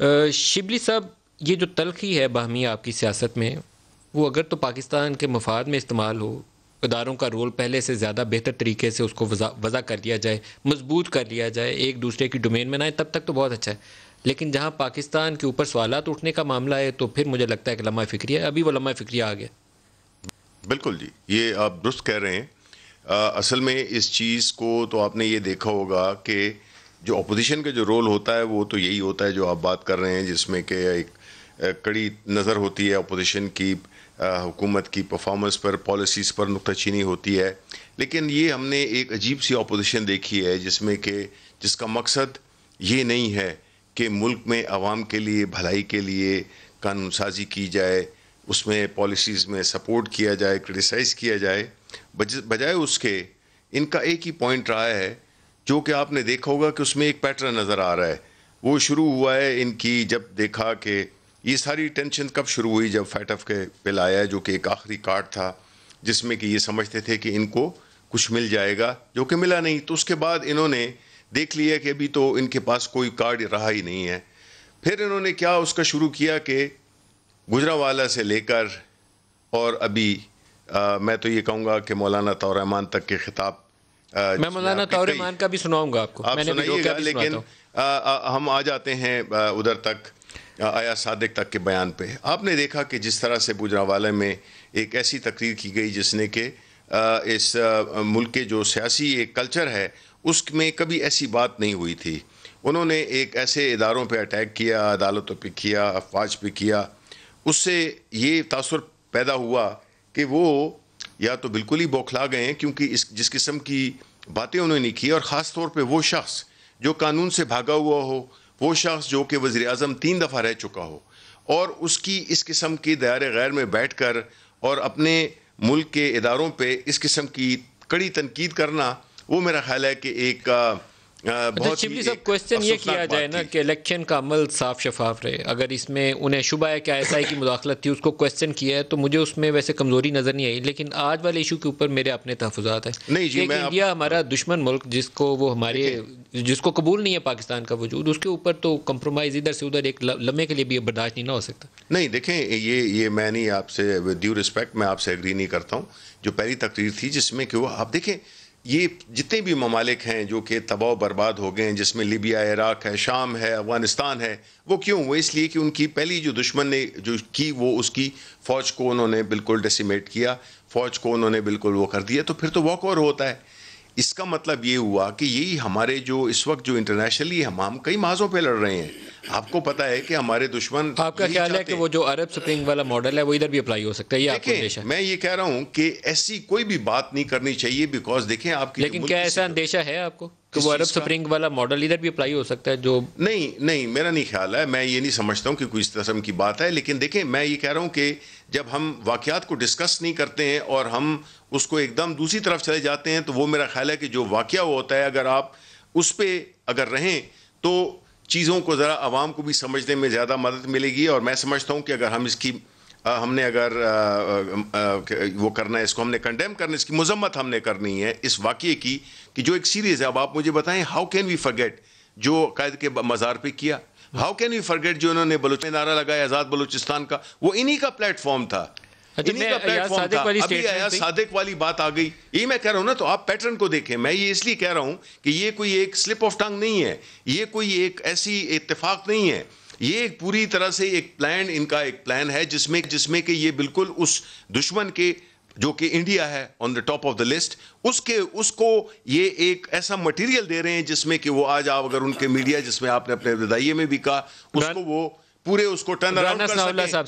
शिबली साहब, ये जो तलखी है बाहमी आपकी सियासत में, वो अगर तो पाकिस्तान के मफाद में इस्तेमाल हो, इदारों का रोल पहले से ज़्यादा बेहतर तरीके से उसको वज़ा कर लिया जाए, मजबूत कर लिया जाए, एक दूसरे की डोमेन में ना आए, तब तक तो बहुत अच्छा है। लेकिन जहाँ पाकिस्तान के ऊपर सवालात उठने का मामला है, तो फिर मुझे लगता है कि लम्हा फ़िक्रिया, अभी वो लम्हा फ़िक्रिया आ गया। बिल्कुल जी, ये आप दुरुस्त कह रहे हैं। असल में इस चीज़ को तो आपने ये देखा होगा कि जो अपोजिशन का जो रोल होता है वो तो यही होता है जो आप बात कर रहे हैं, जिसमें कि एक कड़ी नज़र होती है अपोजिशन की, हुकूमत की परफॉर्मेंस पर, पॉलिसीज़ पर नुक्ताचीनी होती है। लेकिन ये हमने एक अजीब सी अपोजिशन देखी है जिसमें कि जिसका मकसद ये नहीं है कि मुल्क में आवाम के लिए, भलाई के लिए कानून साजी की जाए, उसमें पॉलिसीज़ में सपोर्ट किया जाए, क्रिटिसाइज़ किया जाए। बजाय उसके इनका एक ही पॉइंट रहा है जो कि आपने देखा होगा कि उसमें एक पैटर्न नज़र आ रहा है। वो शुरू हुआ है इनकी, जब देखा कि ये सारी टेंशन कब शुरू हुई, जब फैटफ के बिल आया जो कि एक आखिरी कार्ड था जिसमें कि ये समझते थे कि इनको कुछ मिल जाएगा, जो कि मिला नहीं। तो उसके बाद इन्होंने देख लिया कि अभी तो इनके पास कोई कार्ड रहा ही नहीं है। फिर इन्होंने क्या उसका शुरू किया कि गुजरावाला से लेकर और अभी मैं तो ये कहूँगा कि मौलाना तौर-ए-मान तक के खिताब, मैं मौलाना तौर-ए-मान का भी सुनाऊंगा आपको, आप सुनाइएगा। लेकिन हम आ जाते हैं उधर तक, आया सादिक तक के बयान पे। आपने देखा कि जिस तरह से गुजरावाला में एक ऐसी तकरीर की गई जिसने कि इस मुल्क के जो सियासी एक कल्चर है उसमें कभी ऐसी बात नहीं हुई थी। उन्होंने एक ऐसे इदारों पे अटैक किया, अदालतों पे किया, अफवाज पे किया। उससे ये तासुर पैदा हुआ कि वो या तो बिल्कुल ही बौखला गए हैं, क्योंकि जिस किस्म की बातें उन्होंने की, और ख़ास तौर पे वो शख्स जो कानून से भागा हुआ हो, वो शख्स जो कि वज़ीर-ए-आज़म 3 दफ़ा रह चुका हो, और उसकी इस किस्म की दायरे गैर में बैठकर और अपने मुल्क के इदारों पे इस किस्म की कड़ी तनकीद करना, वो मेरा ख्याल है कि एक बहुत शिबली साहब, क्वेश्चन ये किया जाए ना कि इलेक्शन का अमल साफ शफाफ रहे। अगर इसमें उन्हें शुबा है कि ISI की मुदाखलत थी, उसको क्वेश्चन किया है, तो मुझे उसमें वैसे कमजोरी नजर नहीं आई। लेकिन आज वाले इशू के ऊपर मेरे अपने तहफ़्फ़ुज़ात है। नहीं जी, इंडिया हमारा दुश्मन मुल्क, जिसको कबूल नहीं है पाकिस्तान का वजूद, उसके ऊपर तो कंप्रोमाइज़ इधर से उधर एक लम्हे के लिए भी बर्दाश्त नहीं ना हो सकता। नहीं, देखें, ये मैं नहीं, आपसे विद ड्यू रिस्पेक्ट मैं आपसे एग्री नहीं करता हूँ। जो पहली तकरीर थी जिसमें कि वो, आप देखें, ये जितने भी ममालिक हैं जो कि तबाह बर्बाद हो गए हैं, जिसमें लीबिया, इराक है, शाम है, अफगानिस्तान है, वो क्यों? वो इसलिए कि उनकी पहली जो दुश्मन ने जो की, वो उसकी फ़ौज को उन्होंने बिल्कुल डेसिमेट किया, फ़ौज को उन्होंने बिल्कुल वो कर दिया। तो फिर तो वॉक ओवर होता है। इसका मतलब ये हुआ कि यही हमारे जो इस वक्त जो इंटरनेशनली हम कई माज़ों पे लड़ रहे हैं। आपको पता है कि हमारे दुश्मन, आपका ख्याल है कि वो जो अरब स्प्रिंग वाला मॉडल है वो इधर भी अप्लाई हो सकता है? ये आपको अंदेशा है? मैं ये कह रहा हूं कि ऐसी कोई भी बात नहीं करनी चाहिए, बिकॉज देखें आपकी, लेकिन क्या ऐसा अंदेशा है आपको कि वो अरब स्प्रिंग वाला मॉडल इधर भी अप्लाई हो सकता है? जो नहीं, मेरा नहीं ख्याल है। मैं ये नहीं समझता हूं कि कोई इस किस्म की बात है। लेकिन देखें, मैं ये कह रहा हूं कि जब हम वाकयात को डिस्कस नहीं करते हैं और हम उसको एकदम दूसरी तरफ चले जाते हैं, तो वो मेरा ख्याल है कि जो वाकया होता है, अगर आप उस पर अगर रहें तो चीज़ों को ज़रा आवाम को भी समझने में ज़्यादा मदद मिलेगी। और मैं समझता हूँ कि अगर हम इसकी हमने अगर वो करना है, इसको हमने कंडेम करना, इसकी मजम्मत हमने करनी है इस वाक़ये की कि जो एक सीरीज़ है। अब आप मुझे बताएं, हाउ कैन वी फॉरगेट जो कायद के मज़ार पे किया? हाउ कैन वी फॉरगेट जो उन्होंने बलूच में नारा लगाया आज़ाद बलूचिस्तान का? वो इन्हीं का प्लेटफॉर्म था, इन्हीं का प्लेटफॉर्म था। अभी आया सादिक वाली बात आ गई। यही मैं कह रहा हूं ना, तो आप पैटर्न को देखें। मैं ये इसलिए कह रहा हूं कि ये कोई एक स्लिप ऑफ टंग नहीं है, ये कोई एक ऐसी इत्तेफाक नहीं है, ये एक पूरी तरह से एक प्लान, इनका एक प्लान है जिसमें कि ये बिल्कुल उस दुश्मन के जो कि इंडिया है on the top of the list, उसको ये एक ऐसा मटेरियल दे रहे हैं जिसमें कि वो आज आप अगर उनके मीडिया, जिसमें आपने अपने विदाइये में भी कहा, उसको वो पूरे उसको टर्न अराउंड कर सकें।